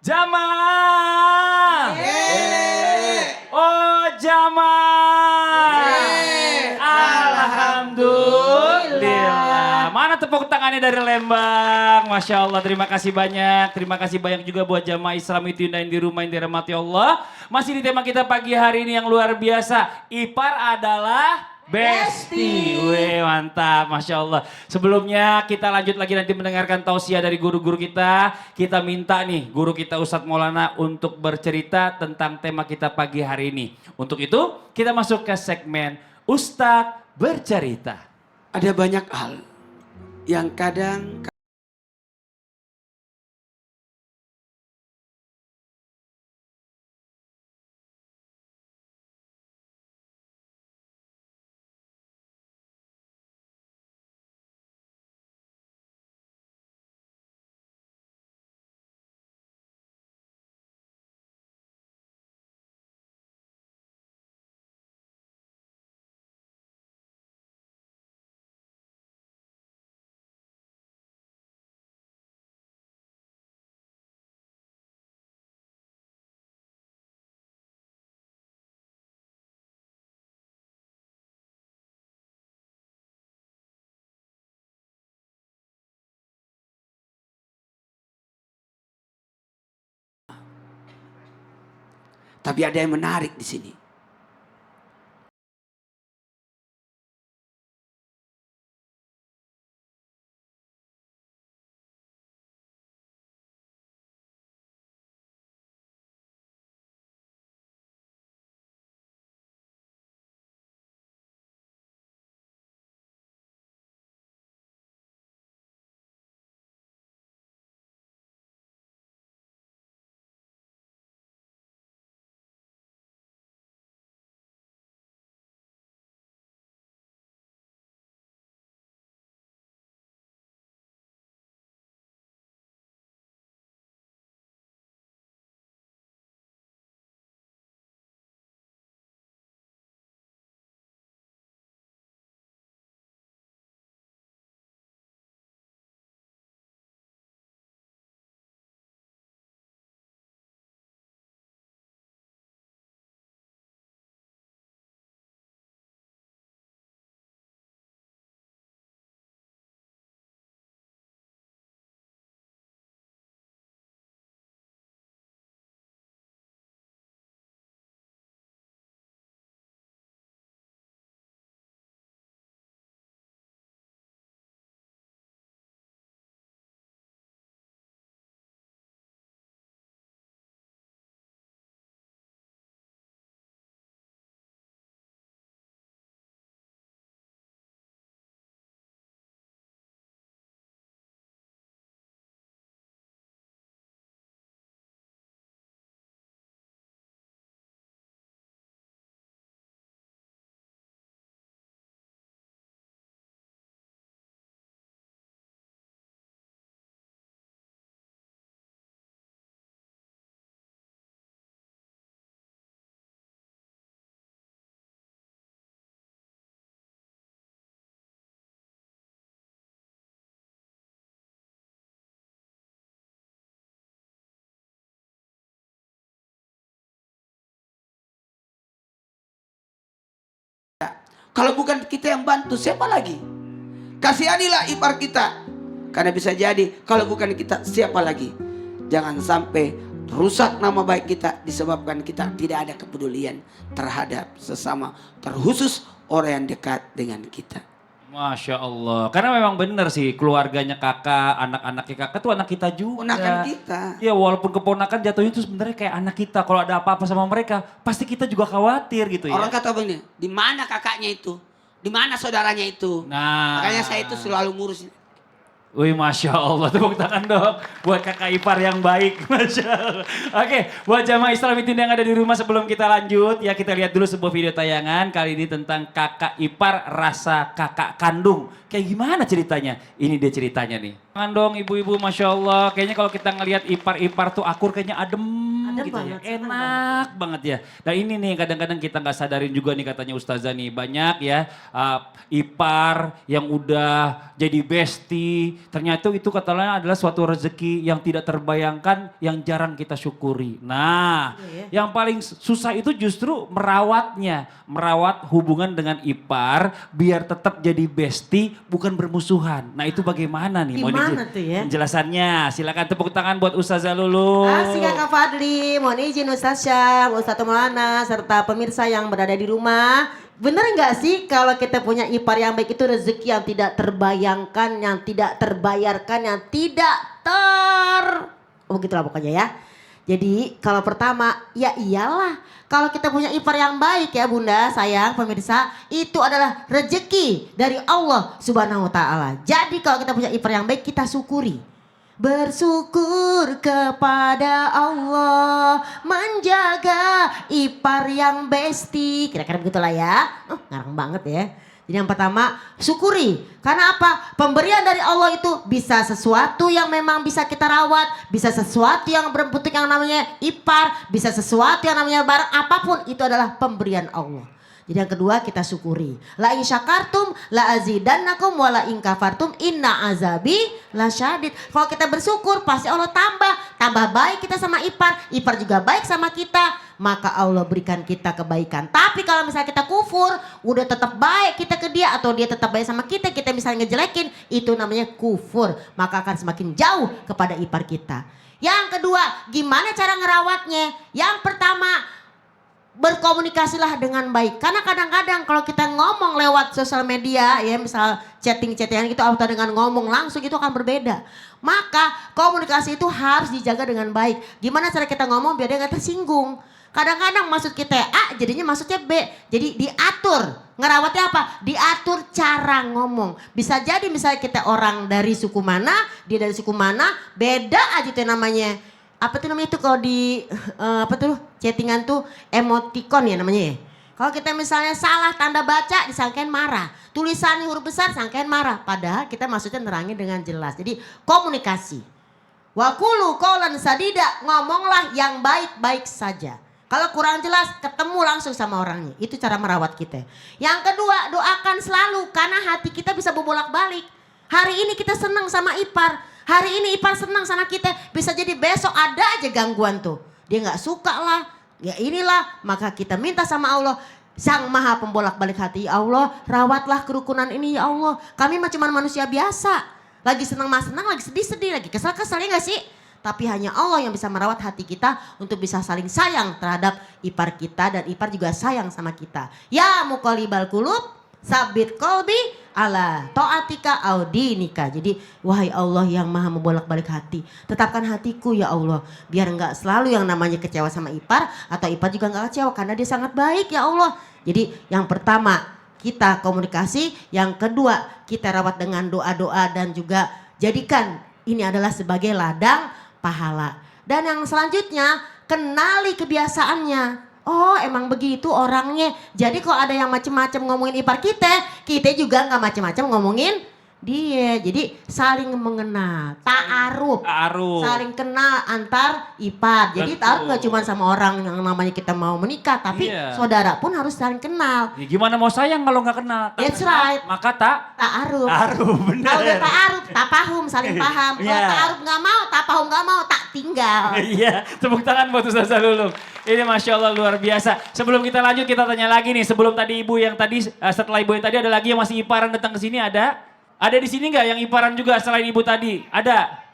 Jamaah. Oh jamaah. Alhamdulillah. Mana tepuk tangannya dari Lembang? Masya Allah, terima kasih banyak. Terima kasih banyak juga buat jamaah Islam itu yang di rumah yang dirahmati Allah. Masih di tema kita pagi hari ini yang luar biasa. Ipar adalah Besti. Wih mantap, Masya Allah. Sebelumnya kita lanjut lagi nanti mendengarkan tausiah dari guru-guru kita. Kita minta nih guru kita Ustadz Maulana untuk bercerita tentang tema kita pagi hari ini. Untuk itu kita masuk ke segmen Ustadz bercerita. Ada banyak hal yang kadang tapi ada yang menarik di sini. Kalau bukan kita yang bantu, siapa lagi? Kasihanilah ipar kita. Karena bisa jadi kalau bukan kita, siapa lagi? Jangan sampai rusak nama baik kita disebabkan kita tidak ada kepedulian terhadap sesama, terkhusus orang yang dekat dengan kita. Masya Allah, karena memang benar sih keluarganya kakak, anak-anaknya kakak tuh anak kita juga. Ponakan kita. Ya walaupun keponakan jatuhnya itu sebenarnya kayak anak kita. Kalau ada apa-apa sama mereka, pasti kita juga khawatir gitu ya. Orang kata begini, di mana kakaknya itu? Di mana saudaranya itu? Nah. Makanya saya itu selalu ngurus. Wih Masya Allah, tepuk tangan dong buat kakak ipar yang baik. Masya Allah. Oke, buat jamaah Islam itu yang ada di rumah sebelum kita lanjut. Ya kita lihat dulu sebuah video tayangan kali ini tentang kakak ipar rasa kakak kandung. Kayak gimana ceritanya? Ini dia ceritanya nih. tangan dong ibu-ibu, Masya Allah. Kayaknya kalau kita ngelihat ipar-ipar tuh akur kayaknya adem gitu banget, ya. Enak banget ya. Dan ini nih kadang-kadang kita nggak sadarin juga nih katanya Ustazah nih. Banyak ya ipar yang udah jadi bestie. Ternyata itu katanya adalah suatu rezeki yang tidak terbayangkan, yang jarang kita syukuri. Nah, yang paling susah itu justru merawatnya. Merawat hubungan dengan ipar biar tetap jadi bestie bukan bermusuhan. Nah itu bagaimana nih? Gimana tuh ya? Penjelasannya. Silakan tepuk tangan buat Ustazah Lulu. Asik Kak Fadli, mohon izin Ustaz Syam, Ustaz Maulana, serta pemirsa yang berada di rumah. Bener nggak sih kalau kita punya ipar yang baik itu rezeki yang tidak terbayangkan, yang tidak terbayarkan, yang tidak Oh begitulah pokoknya ya. Jadi kalau pertama ya iyalah kalau kita punya ipar yang baik ya bunda sayang pemirsa itu adalah rezeki dari Allah Subhanahu Wa Taala. Jadi kalau kita punya ipar yang baik kita syukuri. Bersyukur kepada Allah menjaga ipar yang bestie. Kira-kira begitulah ya. Ngarang banget ya. Jadi yang pertama syukuri. Karena apa? Pemberian dari Allah itu bisa sesuatu yang memang bisa kita rawat. Bisa sesuatu yang berbentuk yang namanya ipar. Bisa sesuatu yang namanya barang apapun. Itu adalah pemberian Allah. Jadi yang kedua kita syukuri. La in syakartum la azidannakum wa la in kafartum inna azabi lasyadid. Kalau kita bersyukur pasti Allah tambah baik kita sama ipar juga baik sama kita, maka Allah berikan kita kebaikan. Tapi kalau misalnya kita kufur, udah tetap baik kita ke dia atau dia tetap baik sama kita misalnya ngejelekin, itu namanya kufur, maka akan semakin jauh kepada ipar kita. Yang kedua, gimana cara ngerawatnya? Yang pertama, berkomunikasilah dengan baik. Karena kadang-kadang kalau kita ngomong lewat sosial media ya misal chatting-chattingan gitu atau dengan ngomong langsung itu akan berbeda. Maka komunikasi itu harus dijaga dengan baik. Gimana cara kita ngomong biar dia gak tersinggung. Kadang-kadang maksud kita A jadinya maksudnya B. Jadi diatur. Ngerawatnya apa? Diatur cara ngomong. Bisa jadi misalnya kita orang dari suku mana, dia dari suku mana, beda aja tuh namanya. Apa tuh namanya itu kalau di chattingan tuh emoticon ya namanya ya. Kalau kita misalnya salah tanda baca disangkain marah. Tulisan huruf besar sangkain marah. Padahal kita maksudnya nerangin dengan jelas. Jadi komunikasi. Wa qulu qawlan sadida, ngomonglah yang baik-baik saja. Kalau kurang jelas ketemu langsung sama orangnya. Itu cara merawat kita. Yang kedua doakan selalu karena hati kita bisa berbolak-balik. Hari ini kita senang sama ipar. Hari ini ipar senang sama kita, bisa jadi besok ada aja gangguan tuh. Dia gak suka lah, ya inilah. Maka kita minta sama Allah, Sang Maha Pembolak-balik hati. Ya Allah, rawatlah kerukunan ini ya Allah. Kami mah cuma manusia biasa. Lagi senang lagi sedih-sedih, lagi kesal-kesal ya gak sih? Tapi hanya Allah yang bisa merawat hati kita untuk bisa saling sayang terhadap ipar kita. Dan ipar juga sayang sama kita. Ya muqallibal qulub, sabit qalbi ala taatika audinika. Jadi wahai Allah yang maha membolak-balik hati, tetapkan hatiku ya Allah biar enggak selalu yang namanya kecewa sama ipar atau ipar juga enggak kecewa karena dia sangat baik ya Allah. Jadi yang pertama kita komunikasi, yang kedua kita rawat dengan doa-doa dan juga jadikan ini adalah sebagai ladang pahala. Dan yang selanjutnya kenali kebiasaannya. Oh emang begitu orangnya. Jadi kalau ada yang macem-macem ngomongin ipar kita juga gak macem-macem ngomongin dia. Jadi saling mengenal, ta'aruf. Saling kenal antar ipar. Jadi ta'aruf gak cuma sama orang yang namanya kita mau menikah. Tapi saudara pun harus saling kenal. Ya, gimana mau sayang kalau gak kenal? That's right. Maka ta'aruf. Ta'aruf bener. Kalau udah ta'aruf, tapahum, saling paham. Kalau ta'aruf gak mau, tapahum gak mau, tak tinggal. Iya, tepuk tangan buat Ustazah Lulu. Ini Masya Allah luar biasa. Sebelum kita lanjut kita tanya lagi nih. Sebelum tadi ibu yang tadi, setelah ibu yang tadi ada lagi yang masih iparan datang ke sini ada? Ada di sini nggak yang iparan juga selain ibu tadi? Ada?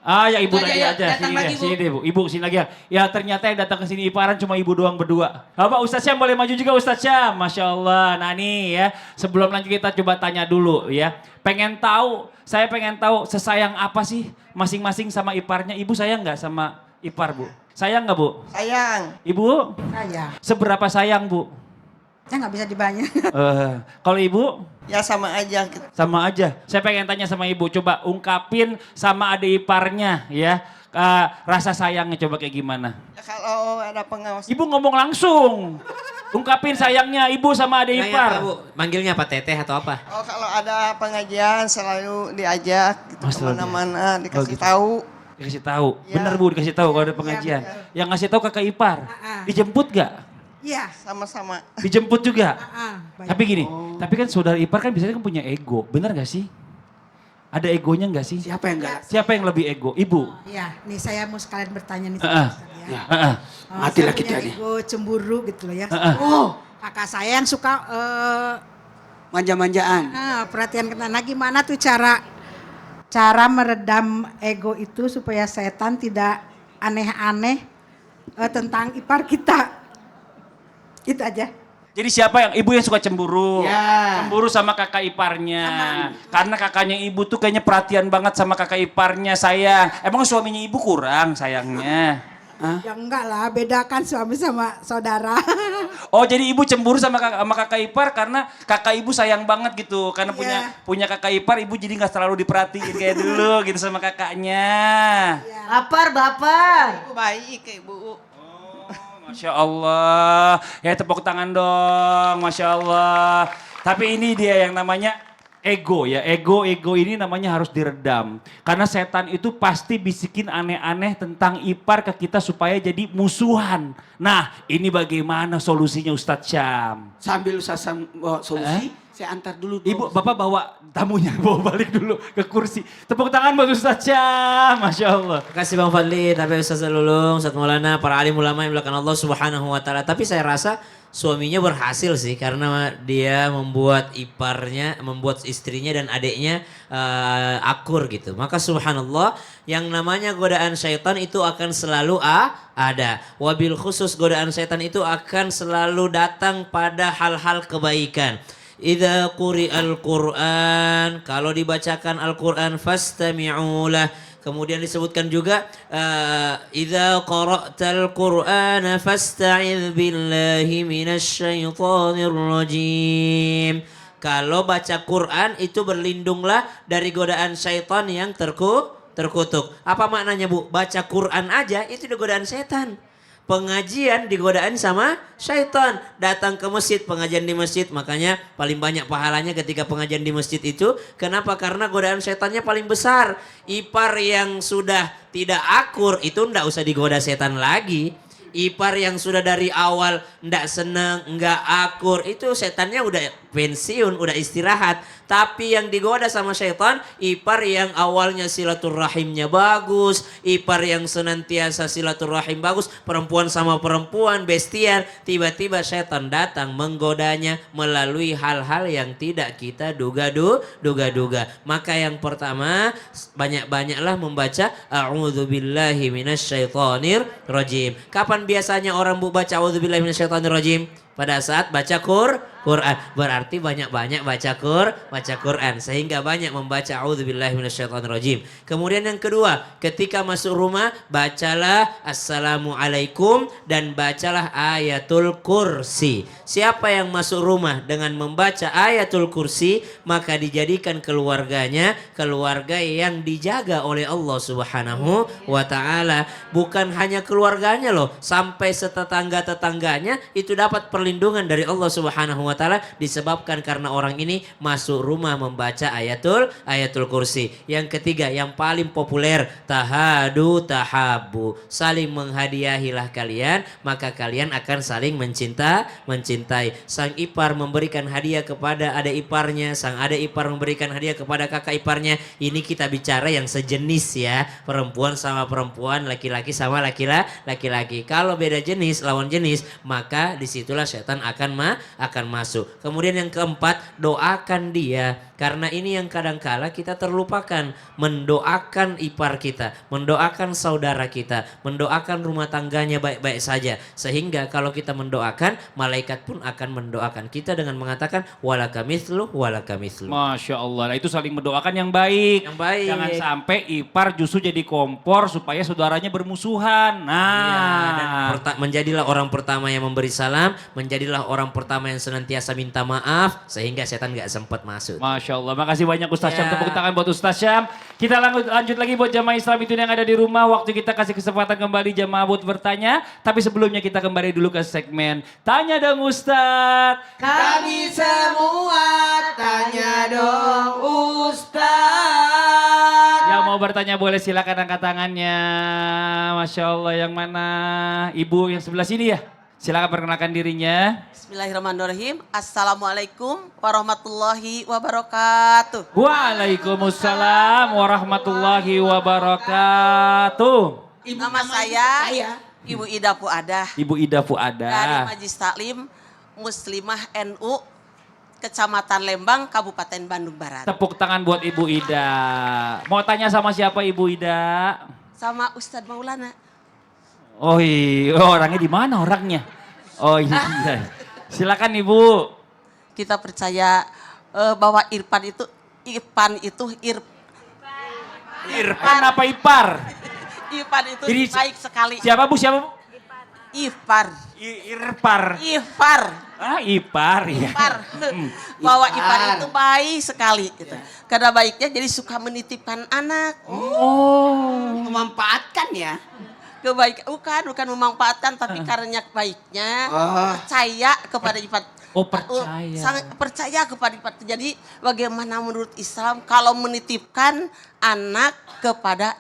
Ah ya ibu tadi aja. Sini deh, sini deh bu. Ibu sini lagi ya. Ya ternyata yang datang ke sini iparan cuma ibu doang berdua. Apa Ustaz Syam boleh maju juga Ustaz Syam? Masya Allah. Nah nih ya sebelum lanjut kita coba tanya dulu ya. Saya pengen tahu sesayang apa sih masing-masing sama iparnya. Ibu sayang nggak sama ipar bu? Sayang nggak bu? Sayang. Ibu? Sayang. Seberapa sayang bu? Ya nggak bisa dibanyak. Kalau ibu? Ya sama aja. Sama aja. Saya pengen tanya sama ibu, coba ungkapin sama adik iparnya ya. Rasa sayangnya coba kayak gimana? Ya, kalau ada pengawas. Ibu ngomong langsung. Ungkapin sayangnya ibu sama adik Kayak ipar. apa, Bu? Manggilnya apa? Teteh atau apa? Oh kalau ada pengajian selalu diajak gitu Selalu kemana-mana dikasih gitu. tahu. Dikasih tahu. Iya. Bener Bu dikasih tahu kalau ada pengajian. Yang ngasih tahu kakak ipar. Dijemput gak? Iya sama-sama. Dijemput juga. Banyak. Tapi gini, tapi kan saudara ipar kan biasanya kan punya ego. Bener gak sih? Ada egonya gak sih? Siapa yang enggak? Siapa yang lebih ego? Ibu. Iya, nih saya mau sekalian bertanya nih. Heeh. Ustaz, ya. Heeh. Matilah saya kita punya nih. ego cemburu gitu loh ya. Oh, Kakak saya yang suka manja-manjaan. perhatian kena. Nah gimana tuh cara meredam ego itu supaya setan tidak aneh-aneh tentang ipar kita. Itu aja. Jadi siapa yang ibu yang suka cemburu? Ya. Cemburu sama kakak iparnya. Karena kakaknya ibu tuh kayaknya perhatian banget sama kakak iparnya, sayang. Emang suaminya ibu kurang sayangnya? Ya enggak lah, bedakan suami sama saudara. Oh jadi ibu cemburu sama kakak ipar karena kakak ibu sayang banget gitu. Karena Iya. punya kakak ipar, ibu jadi nggak selalu diperhatiin kayak dulu gitu sama kakaknya. Lapar bapak. Ibu baik ibu. Masya Allah. Ya tepuk tangan dong, Masya Allah. Tapi ini dia yang namanya ego ya. Ego ini namanya harus diredam. Karena setan itu pasti bisikin aneh-aneh tentang ipar ke kita supaya jadi musuhan. Nah ini bagaimana solusinya Ustadz Syam? Sambil saya bawa solusi, saya antar dulu. Ibu, bapak bawa tamunya, bawa balik dulu ke kursi. Tepuk tangan buat Ustadz Syam, Masya Allah. Terima kasih Bang Fadli, tapi Ustaz Lulung, Ustaz Maulana, para alim ulama yang belakang Allah Subhanahu wa taala. Tapi saya rasa suaminya berhasil sih karena dia membuat iparnya, membuat istrinya dan adiknya akur gitu. Maka subhanallah yang namanya godaan syaitan itu akan selalu ada. Wabil khusus godaan syaitan itu akan selalu datang pada hal-hal kebaikan. Idza quri'al Qur'an, kalau dibacakan Al-Qur'an fastami'u lah. Kemudian disebutkan juga idza qara'tal Qur'ana fasta'idz billahi minasyaitonir rajim. Kalau baca Quran itu berlindunglah dari godaan syaitan yang terkutuk. Apa maknanya Bu? Baca Quran aja itu udah godaan setan. Pengajian digodaan sama syaitan. Datang ke masjid, pengajian di masjid. Makanya paling banyak pahalanya ketika pengajian di masjid itu. Kenapa? Karena godaan syaitannya paling besar. Ipar yang sudah tidak akur itu ndak usah digoda setan lagi. Ipar yang sudah dari awal ndak seneng, nggak akur, itu setannya udah pensiun, udah istirahat. Tapi yang digoda sama syaitan, ipar yang awalnya silaturahimnya bagus, ipar yang senantiasa silaturahim bagus, perempuan sama perempuan, bestian, tiba-tiba syaitan datang menggodanya melalui hal-hal yang tidak kita duga-duga. Maka yang pertama, banyak-banyaklah membaca a'udzubillahi minasyaitonir rajim. Kapan biasanya orang baca a'udzubillahi minasyaitonir rajim? Pada saat baca Quran. Berarti banyak-banyak baca Quran. Sehingga banyak membaca a'udzubillahi minasyaitonir rajim. Kemudian yang kedua, ketika masuk rumah, bacalah assalamualaikum dan bacalah ayatul kursi. Siapa yang masuk rumah dengan membaca ayatul kursi, maka dijadikan keluarganya keluarga yang dijaga oleh Allah Subhanahu wa taala. Bukan hanya keluarganya loh, sampai setetangga-tetangganya itu dapat perlindungan dari Allah Subhanahu wa taala disebabkan karena orang ini masuk rumah membaca ayatul kursi. Yang ketiga yang paling populer, tahadu tahabu, saling menghadiahilah kalian maka kalian akan saling mencintai. Sang ipar memberikan hadiah kepada adik iparnya, sang adik ipar memberikan hadiah kepada kakak iparnya. Ini kita bicara yang sejenis ya, perempuan sama perempuan, laki-laki sama laki-laki. Kalau beda jenis, lawan jenis, maka disitulah setan akan masuk. Kemudian yang keempat, doakan dia. Karena ini yang kadangkala kita terlupakan, mendoakan ipar kita, mendoakan saudara kita, mendoakan rumah tangganya baik-baik saja. Sehingga kalau kita mendoakan, malaikat pun akan mendoakan kita dengan mengatakan walaka mithlu. Masya Allah, nah, itu saling mendoakan yang baik. Yang baik. Jangan sampai ipar justru jadi kompor supaya saudaranya bermusuhan. Nah, Iya, dan menjadilah orang pertama yang memberi salam, menjadilah orang pertama yang senantiasa minta maaf, sehingga setan gak sempat masuk. Masya Allah, makasih banyak Ustaz Syam, Ya. tepuk tangan buat Ustaz Syam. Kita lanjut lagi buat jamaah Islam itu yang ada di rumah. Waktu kita kasih kesempatan kembali jamaah buat bertanya. Tapi sebelumnya kita kembali dulu ke segmen Tanya Dong Ustadz. Kami semua tanya dong Ustaz. Yang mau bertanya boleh silakan angkat tangannya. Masya Allah, yang mana? Ibu yang sebelah sini ya. Silakan perkenalkan dirinya. Bismillahirrahmanirrahim. Assalamualaikum warahmatullahi wabarakatuh. Waalaikumsalam warahmatullahi wabarakatuh. Nama saya Ibu Ida Fuadah Ibu Ida dari Fuadah. Majlis Taklim Muslimah NU Kecamatan Lembang, Kabupaten Bandung Barat. Tepuk tangan buat Ibu Ida. Mau tanya sama siapa Ibu Ida? Sama Ustadz Maulana. Oh iya, orangnya di mana orangnya? Oh iya. Silakan Ibu. Kita percaya bahwa Irfan itu Irfan apa Ipar? Irfan itu Jadi, baik sekali. Siapa Bu? Siapa Bu? Irfan. Irpar. Ipar. Ah, Ipar ya. Ipar. Bahwa Ipar itu baik sekali gitu. Karena baiknya jadi suka menitipkan anak. Oh. Memanfaatkan ya. Bukan memanfaatkan tapi karena baiknya Oh. percaya kepada Ipar. Oh, percaya. Sangat percaya kepada Ipar. Jadi bagaimana menurut Islam kalau menitipkan anak kepada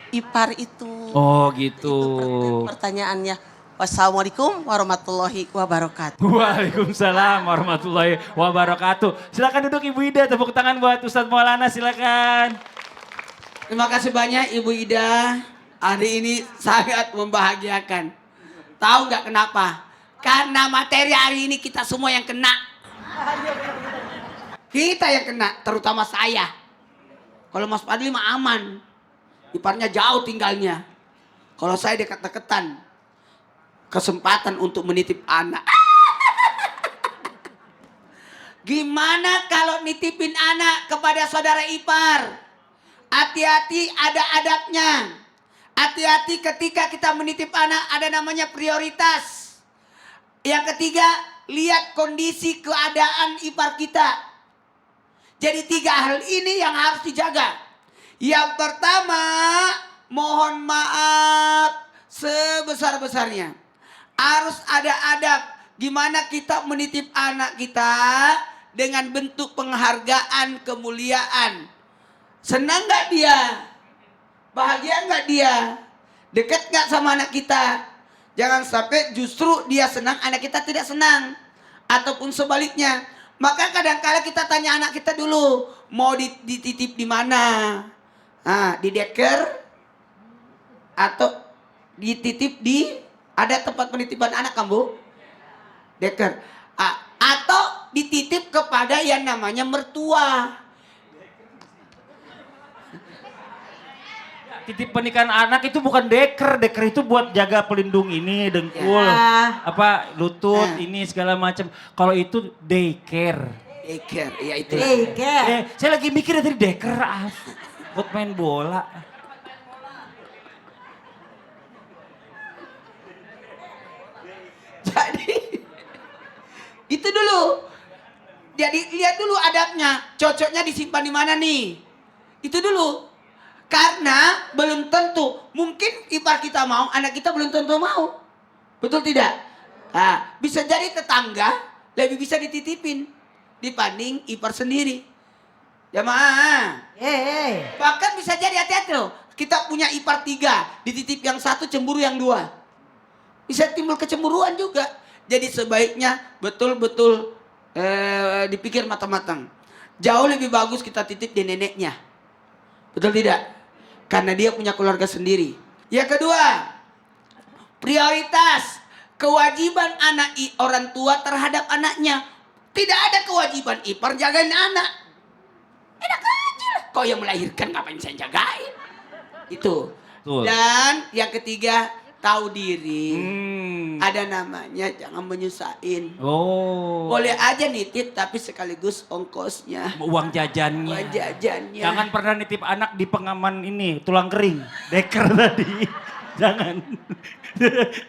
Ipar itu? Oh gitu. Itu pertanyaannya. Wassalamualaikum warahmatullahi wabarakatuh. Waalaikumsalam warahmatullahi wabarakatuh. Silakan duduk Ibu Ida, tepuk tangan buat Ustadz Maulana, silakan. Terima kasih banyak Ibu Ida. Hari ini sangat membahagiakan. Tahu nggak kenapa? Karena materi hari ini kita semua yang kena. Kita yang kena, terutama saya. Kalau Mas Fadli mah aman. Iparnya jauh tinggalnya. Kalau saya dekat-dekatan. Kesempatan untuk menitip anak. Gimana kalau nitipin anak kepada saudara ipar? Hati-hati, ada adabnya. Hati-hati ketika kita menitip anak, ada namanya prioritas. Yang ketiga, lihat kondisi keadaan ipar kita. Jadi 3 hal ini yang harus dijaga. Yang pertama, mohon maaf sebesar-besarnya. Harus ada adab gimana kita menitip anak kita dengan bentuk penghargaan, kemuliaan. Senang gak dia? Bahagia gak dia? Dekat gak sama anak kita? Jangan sampai justru dia senang, anak kita tidak senang. Ataupun sebaliknya. Maka kadang-kala kita tanya anak kita dulu, mau dititip di mana? Nah, di daycare atau dititip di ada tempat penitipan anak kan Bu? Daycare. Atau dititip kepada yang namanya mertua. Titip pernikahan anak itu bukan deker itu buat jaga pelindung ini, dengkul, Ya. apa lutut, Ya. ini segala macam. Kalau itu daycare. Daycare, ya itu. Saya lagi mikir tadi deker buat main bola. Jadi itu dulu. Jadi lihat dulu adabnya, cocoknya disimpan di mana nih? Itu dulu. Karena belum tentu, mungkin ipar kita mau, anak kita belum tentu mau. Betul tidak? Nah, bisa jadi tetangga lebih bisa dititipin dibanding ipar sendiri. Jamaah. Bahkan bisa jadi hati-hati loh. Kita punya ipar 3, dititip yang 1 cemburu yang 2. Bisa timbul kecemburuan juga. Jadi sebaiknya betul-betul dipikir matang-matang. Jauh lebih bagus kita titip di neneknya. Betul tidak? Karena dia punya keluarga sendiri. Yang kedua, prioritas kewajiban orang tua terhadap anaknya. Tidak ada kewajiban ipar jagain anak. Enak aja lah. Kau yang melahirkan ngapain saya jagain? Itu. Betul. Dan yang ketiga, tahu diri. Ada namanya jangan menyusahin. Oh. Boleh aja nitip tapi sekaligus ongkosnya. Uang jajannya. Uang jajannya. Jangan pernah nitip anak di pengaman ini, tulang kering. Deker tadi. Jangan.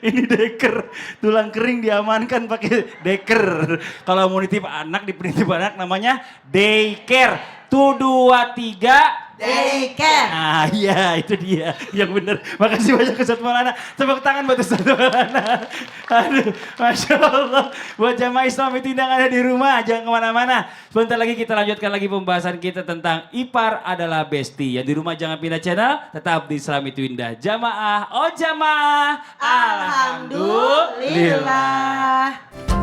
Ini deker. Tulang kering diamankan pakai deker. Kalau mau nitip anak di penitip anak namanya daycare. 2, 3, Take care. Ah iya itu dia yang benar. Makasih banyak Ustaz Maulana. Tepuk tangan buat Ustaz Maulana. Aduh, Masya Allah. Buat jamaah Islam itu yang ada di rumah, jangan kemana-mana. Sebentar lagi kita lanjutkan lagi pembahasan kita tentang ipar adalah besti. Yang di rumah jangan pindah channel, tetap di Islam itu indah. Jamaah, oh jamaah. Alhamdulillah.